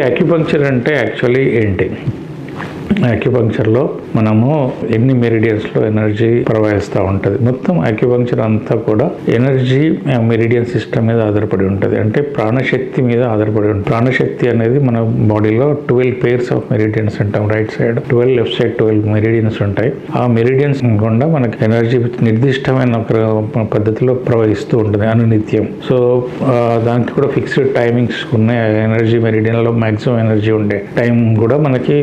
Acupuncture అంటే actually ఏంటి? యాక్యుపంక్చర్లో మనము ఎన్ని మెరిడియన్స్లో ఎనర్జీ ప్రవహిస్తూ ఉంటుంది. మొత్తం యాక్యుపంక్చర్ అంతా కూడా ఎనర్జీ మెరిడియన్ సిస్టమ్ మీద ఆధారపడి ఉంటుంది, అంటే ప్రాణశక్తి మీద ఆధారపడి ఉంటుంది. ప్రాణశక్తి అనేది మన బాడీలో 12 pairs ఆఫ్ మెరిడియన్స్ అంటాం. Right side 12, left side 12 meridians ఉంటాయి. ఆ మెరిడియన్స్ గుండా మనకి ఎనర్జీ నిర్దిష్టమైన ఒక పద్ధతిలో ప్రవహిస్తూ ఉంటుంది అనునిత్యం. సో దానికి కూడా ఫిక్స్డ్ టైమింగ్స్ ఉన్నాయి. ఎనర్జీ మెరిడియన్లో మ్యాక్సిమం ఎనర్జీ ఉండే టైం కూడా మనకి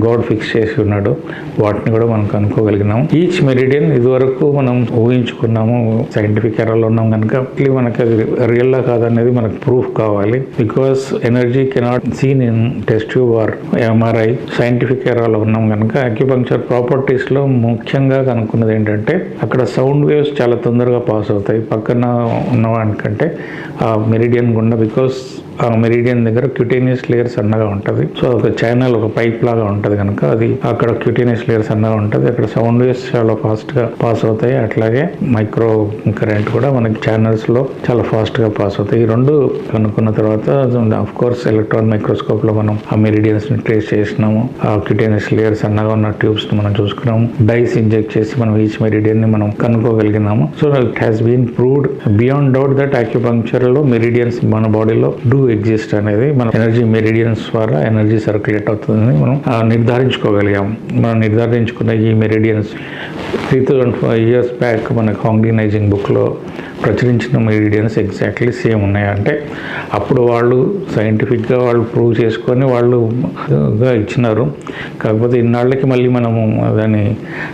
గాడ్ ఫిక్స్ చేసి ఉన్నాడు. వాటిని కూడా మనం కనుక్కోగలిగినాము. ఈచ్ మెరిడియన్ ఇదివరకు మనం ఊహించుకున్నాము, సైంటిఫిక్ ఎరాలో ఉన్నాం కనుక మనకి అది రియల్లా కాదనేది మనకు ప్రూఫ్ కావాలి. Because energy cannot seen in test tube or MRI. Scientific ఎరాలో ఉన్నాం కనుక యాక్యుపంక్చర్ ప్రాపర్టీస్లో ముఖ్యంగా కనుక్కున్నది ఏంటంటే అక్కడ సౌండ్ వేవ్స్ చాలా తొందరగా పాస్ అవుతాయి పక్కన ఉన్నవానికంటే ఆ మెరిడియన్ గుండా. బికాస్ ఆ మెరిడియన్ దగ్గర క్యూటేనియస్ లేయర్ సన్నగా ఉంటుంది. సో ఒక ఛానల్, ఒక పైప్ లాగా ఉంటుంది కనుక అది అక్కడ క్యూటేనియస్ లేయర్ సన్నగా ఉంటుంది. అక్కడ సౌండ్ వేవ్స్ చాలా ఫాస్ట్గా పాస్ అవుతాయి. అట్లాగే మైక్రో కరెంట్ కూడా మనకి ఛానల్స్లో చాలా ఫాస్ట్గా పాస్ అవుతాయి. ఈ రెండు కనుక్కున్న తర్వాత ఆఫ్ కోర్స్ ఎలక్ట్రాన్ మైక్రోస్కోప్లో మనం ఆ మెరిడియన్స్ని ట్రేస్ చేసినాము. ఆ క్యూటేనియస్ లేయర్ సన్నగా ఉన్న ట్యూబ్స్ని మనం చూసుకున్నాము. డైస్ ఇంజెక్ట్ చేసి మనం ఈచ్ మెరిడియన్ని మనం కనుక్కోగలిగినాము. So it has been proved beyond doubt that యాక్యుపంక్చర్లో మెరిడియన్స్ మన బాడీలో డూ ఎగ్జిస్ట్ అనేది మన ఎనర్జీ మెరిడియన్స్ ద్వారా ఎనర్జీ సర్క్యులేట్ అవుతుందని మనం నిర్ధారించుకోగలిగాం. మనం నిర్ధారించుకున్న ఈ మెరిడియన్స్ 3005 years బ్యాక్ మనకు హాంగ్లీనైజింగ్ బుక్లో ప్రచురించిన మెరిడియన్స్ ఎగ్జాక్ట్లీ సేమ్ ఉన్నాయి. అంటే అప్పుడు వాళ్ళు సైంటిఫిక్గా వాళ్ళు ప్రూవ్ చేసుకొని వాళ్ళు ఇచ్చినారు. కాకపోతే ఇన్నాళ్ళకి మళ్ళీ మనము దాని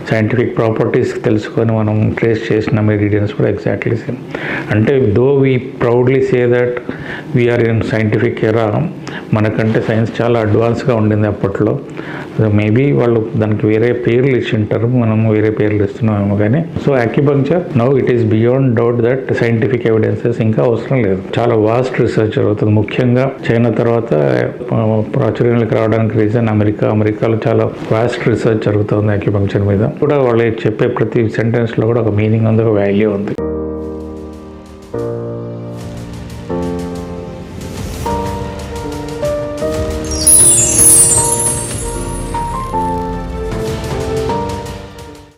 సైంటిఫిక్ ప్రాపర్టీస్ తెలుసుకొని మనం ట్రేస్ చేసిన మెరిడియన్స్ కూడా ఎగ్జాక్ట్లీ సేమ్. అంటే though we proudly say that we are in scientific era, మనకంటే సైన్స్ చాలా అడ్వాన్స్గా ఉండింది అప్పట్లో. మేబీ వాళ్ళు దానికి వేరే పేర్లు ఇచ్చి ఉంటారు, మనము వేరే పేర్లు ఇస్తున్నామేమో కానీ. So acupuncture now it is beyond doubt that scientific evidences ఇంకా అవసరం లేదు. చాలా వాస్ట్ రీసెర్చ్ జరుగుతుంది. ముఖ్యంగా చైనా తర్వాత ప్రాచుర్యంలోకి రావడానికి రీజన్ అమెరికాలో చాలా వాస్ట్ రీసెర్చ్ జరుగుతుంది యాక్యుపంక్చర్ మీద. కూడా వాళ్ళు చెప్పే ప్రతి సెంటెన్స్లో కూడా ఒక మీనింగ్ ఉంది, ఒక వాల్యూ ఉంది.